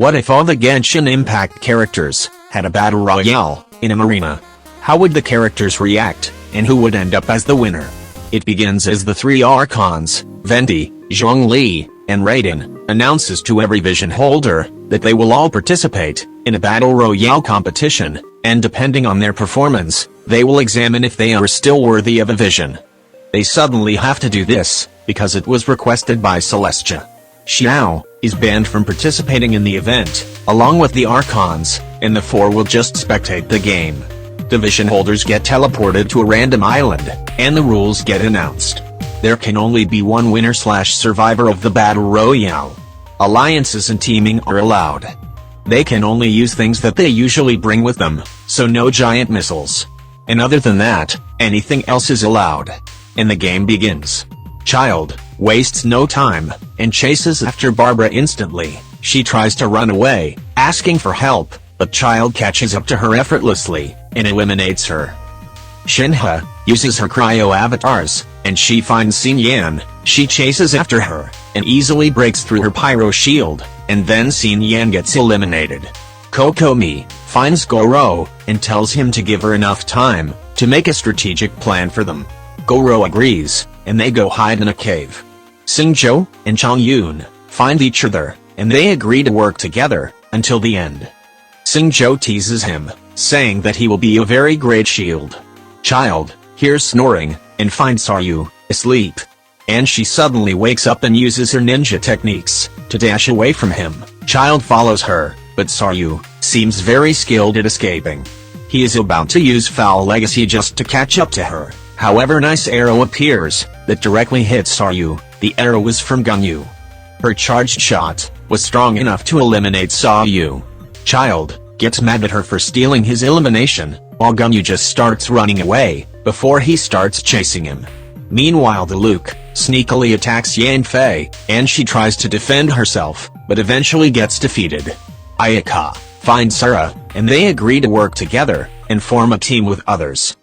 What if all the Genshin Impact characters had a battle royale in an arena? How would the characters react, and who would end up as the winner? It begins as the three Archons, Venti, Zhongli, and Raiden, announces to every vision holder that they will all participate in a battle royale competition, and depending on their performance, they will examine if they are still worthy of a vision. They suddenly have to do this, because it was requested by Celestia. Xiao is banned from participating in the event, along with the Archons, and the four will just spectate the game. Division holders get teleported to a random island, and the rules get announced. There can only be one winner/survivor of the battle royale. Alliances and teaming are allowed. They can only use things that they usually bring with them, so no giant missiles. And other than that, anything else is allowed. And the game begins. Child wastes no time, and chases after Barbara instantly. She tries to run away, asking for help, but Child catches up to her effortlessly, and eliminates her. Shinha uses her cryo avatars, and she finds Xin Yan. She chases after her, and easily breaks through her pyro shield, and then Xin Yan gets eliminated. Kokomi finds Goro, and tells him to give her enough time to make a strategic plan for them. Goro agrees, and they go hide in a cave. Xingqiu and Changyun find each other, and they agree to work together until the end. Xingqiu teases him, saying that he will be a very great shield. Child hears snoring, and finds Saryu asleep. And she suddenly wakes up and uses her ninja techniques to dash away from him. Child follows her, but Saryu seems very skilled at escaping. He is about to use Foul Legacy just to catch up to her. However, nice arrow appears that directly hits Saryu. The arrow was from Gunyu. Her charged shot was strong enough to eliminate Saryu. Child gets mad at her for stealing his elimination, while Gunyu just starts running away before he starts chasing him. Meanwhile, the Luke sneakily attacks Yanfei, and she tries to defend herself, but eventually gets defeated. Ayaka finds Sarah, and they agree to work together and form a team with others.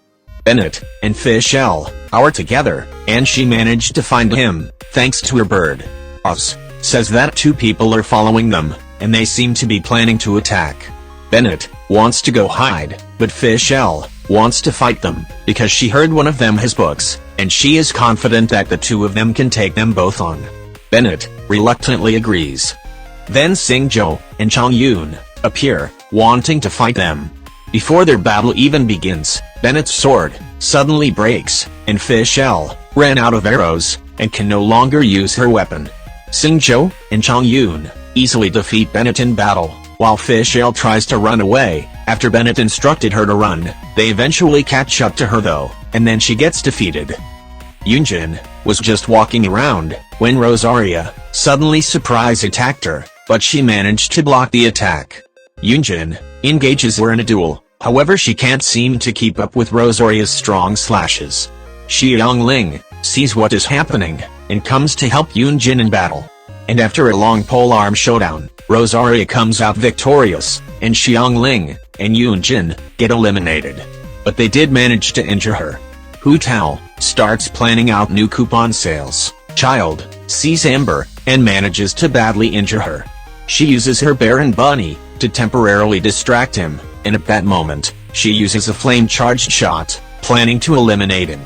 Bennett and Fischl are together, and she managed to find him, thanks to her bird. Oz says that two people are following them, and they seem to be planning to attack. Bennett wants to go hide, but Fischl wants to fight them, because she heard one of them has books, and she is confident that the two of them can take them both on. Bennett reluctantly agrees. Then Xingqiu and Changyun appear, wanting to fight them. Before their battle even begins, Bennett's sword suddenly breaks, and Fischl ran out of arrows, and can no longer use her weapon. Xingqiu and Changyun easily defeat Bennett in battle, while Fischl tries to run away. After Bennett instructed her to run, they eventually catch up to her though, and then she gets defeated. Yunjin was just walking around when Rosaria suddenly surprise attacked her, but she managed to block the attack. Yunjin engages her in a duel, however she can't seem to keep up with Rosaria's strong slashes. Xiangling sees what is happening, and comes to help Yunjin in battle. And after a long polearm showdown, Rosaria comes out victorious, and Xiangling and Yunjin get eliminated. But they did manage to injure her. Hu Tao starts planning out new coupon sales. Child sees Amber, and manages to badly injure her. She uses her Baron Bunny to temporarily distract him, and at that moment, she uses a flame-charged shot, planning to eliminate him.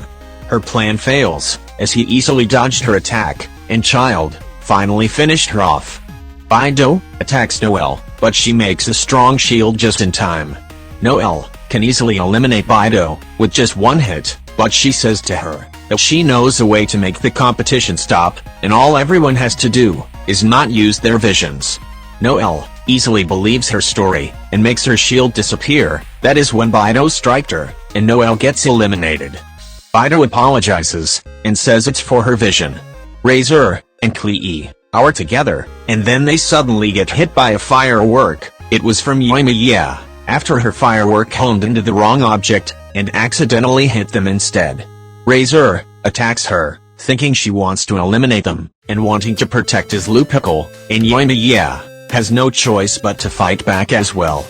Her plan fails, as he easily dodged her attack, and Child finally finished her off. Baido attacks Noelle, but she makes a strong shield just in time. Noelle can easily eliminate Baido with just one hit, but she says to her that she knows a way to make the competition stop, and all everyone has to do is not use their visions. Noelle easily believes her story, and makes her shield disappear. That is when Baido strikes her, and Noelle gets eliminated. Baido apologizes, and says it's for her vision. Razor and Klee are together, and then they suddenly get hit by a firework. It was from Yae Miko, after her firework honed into the wrong object, and accidentally hit them instead. Razor attacks her, thinking she wants to eliminate them, and wanting to protect his Lupicrow, and Yae Miko has no choice but to fight back as well.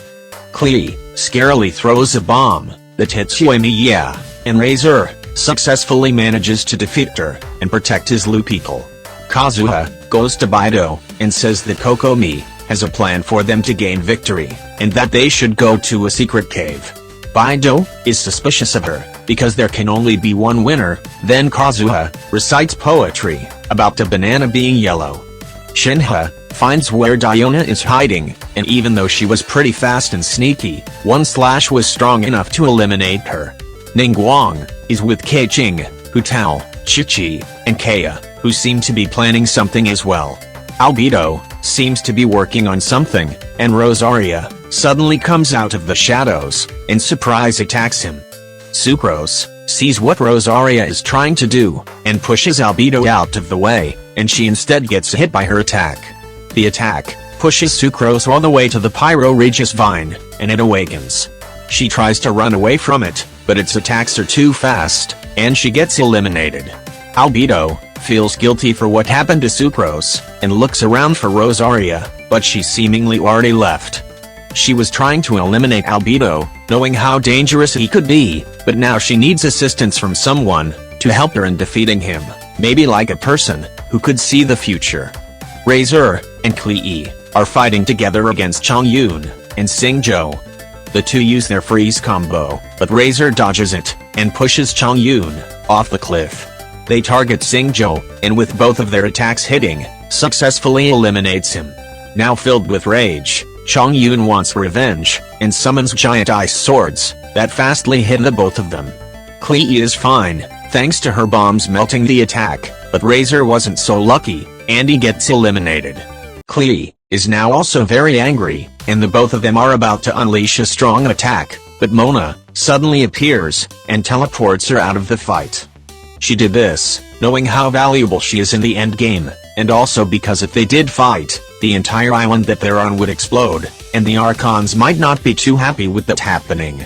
Klee scarily throws a bomb that hits Yae Miko, and Razor successfully manages to defeat her and protect his Lupicrow. Kazuha goes to Baido and says that Kokomi has a plan for them to gain victory, and that they should go to a secret cave. Baido is suspicious of her, because there can only be one winner. Then Kazuha recites poetry about the banana being yellow. Shinha finds where Diona is hiding, and even though she was pretty fast and sneaky, one slash was strong enough to eliminate her. Ningguang is with Keqing, Hu Tao, Chichi, and Kaya, who seem to be planning something as well. Albedo seems to be working on something, and Rosaria suddenly comes out of the shadows and surprise attacks him. Sucrose sees what Rosaria is trying to do and pushes Albedo out of the way, and she instead gets hit by her attack. The attack pushes Sucrose all the way to the Pyro Regis vine, and it awakens. She tries to run away from it, but its attacks are too fast, and she gets eliminated. Albedo feels guilty for what happened to Sucrose, and looks around for Rosaria, but she seemingly already left. She was trying to eliminate Albedo, knowing how dangerous he could be, but now she needs assistance from someone to help her in defeating him, maybe like a person who could see the future. Razor and Klee are fighting together against Chongyun and Xingzhou. The two use their freeze combo, but Razor dodges it and pushes Chongyun off the cliff. They target Xingzhou, and with both of their attacks hitting, successfully eliminates him. Now filled with rage, Chongyun wants revenge, and summons giant ice swords that fastly hit the both of them. Klee is fine, thanks to her bombs melting the attack, but Razor wasn't so lucky, and he gets eliminated. Klee is now also very angry, and the both of them are about to unleash a strong attack, but Mona suddenly appears and teleports her out of the fight. She did this, knowing how valuable she is in the endgame, and also because if they did fight, the entire island that they're on would explode, and the Archons might not be too happy with that happening.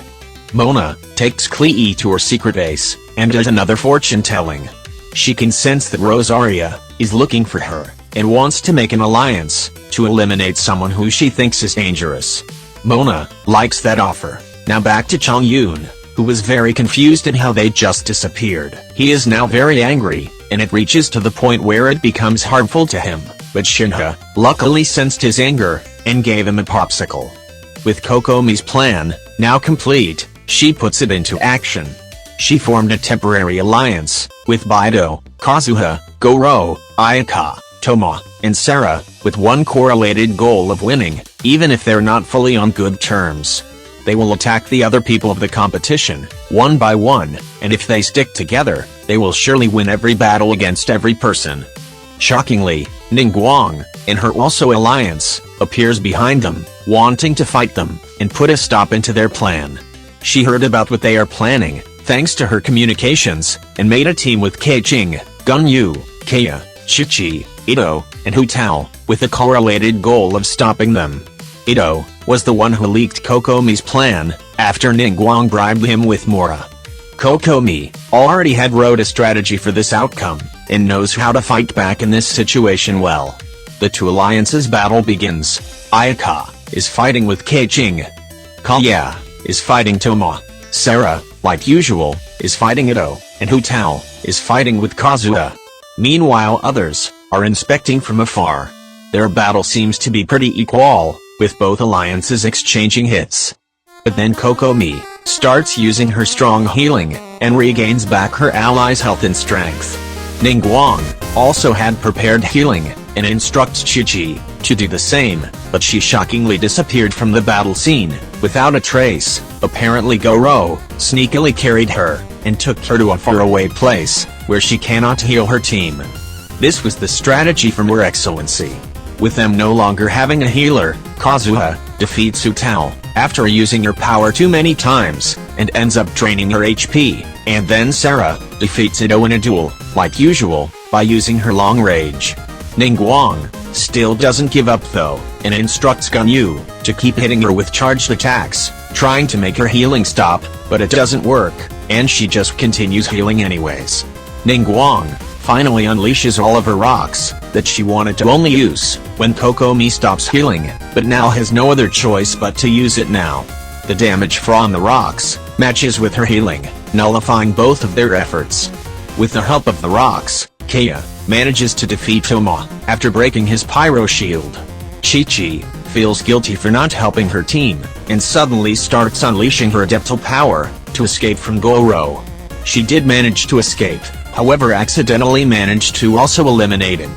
Mona takes Klee to her secret base, and does another fortune-telling. She can sense that Rosaria is looking for her, and wants to make an alliance to eliminate someone who she thinks is dangerous. Mona likes that offer. Now back to Chongyun, who was very confused at how they just disappeared. He is now very angry, and it reaches to the point where it becomes harmful to him, but Shinha luckily sensed his anger, and gave him a popsicle. With Kokomi's plan now complete, she puts it into action. She formed a temporary alliance with Baido, Kazuha, Goro, Ayaka, Toma, and Sarah, with one correlated goal of winning, even if they're not fully on good terms. They will attack the other people of the competition, one by one, and if they stick together, they will surely win every battle against every person. Shockingly, Ningguang, in her also alliance, appears behind them, wanting to fight them, and put a stop into their plan. She heard about what they are planning, thanks to her communications, and made a team with Keqing, Gunyu, Kaya, Chichi, Ito, and Hu Tao, with a correlated goal of stopping them. Ito was the one who leaked Kokomi's plan, after Ningguang bribed him with Mora. Kokomi already had wrote a strategy for this outcome, and knows how to fight back in this situation well. The two alliances battle begins. Ayaka is fighting with Keqing. Kaya is fighting Toma. Sarah, like usual, is fighting Ito, and Hu Tao is fighting with Kazuha. Meanwhile others are inspecting from afar. Their battle seems to be pretty equal, with both alliances exchanging hits. But then Kokomi starts using her strong healing, and regains back her allies' health and strength. Ningguang also had prepared healing, and instructs Chichi to do the same, but she shockingly disappeared from the battle scene, without a trace. Apparently Goro sneakily carried her, and took her to a faraway place, where she cannot heal her team. This was the strategy from Her Excellency. With them no longer having a healer, Kazuha defeats Hu Tao, after using her power too many times, and ends up draining her HP, and then Sarah defeats Ito in a duel, like usual, by using her long range. Ningguang still doesn't give up though, and instructs Gunyu to keep hitting her with charged attacks, trying to make her healing stop, but it doesn't work, and she just continues healing anyways. Ningguang finally unleashes all of her rocks that she wanted to only use when Kokomi stops healing, but now has no other choice but to use it now. The damage from the rocks matches with her healing, nullifying both of their efforts. With the help of the rocks, Kaya manages to defeat Toma after breaking his pyro shield. Chi-Chi feels guilty for not helping her team, and suddenly starts unleashing her adeptal power to escape from Goro. She did manage to escape, however accidentally managed to also eliminate him.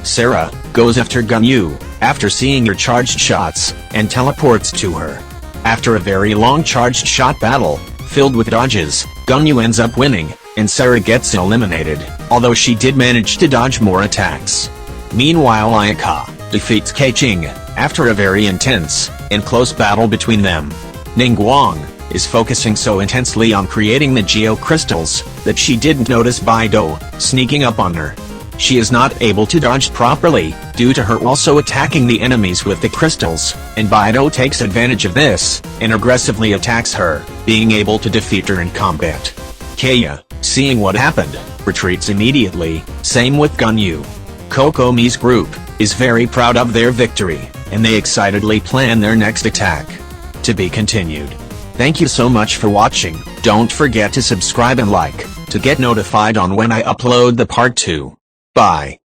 Sarah goes after Ganyu after seeing her charged shots, and teleports to her. After a very long charged shot battle, filled with dodges, Ganyu ends up winning, and Sarah gets eliminated, although she did manage to dodge more attacks. Meanwhile Ayaka defeats Keiching after a very intense and close battle between them. Ningguang is focusing so intensely on creating the Geo crystals that she didn't notice Baido sneaking up on her. She is not able to dodge properly due to her also attacking the enemies with the crystals, and Baido takes advantage of this and aggressively attacks her, being able to defeat her in combat. Kaya, seeing what happened, retreats immediately, same with Ganyu. Kokomi's group is very proud of their victory, and they excitedly plan their next attack. To be continued. Thank you so much for watching. Don't forget to subscribe and like to get notified on when I upload the part 2. Bye.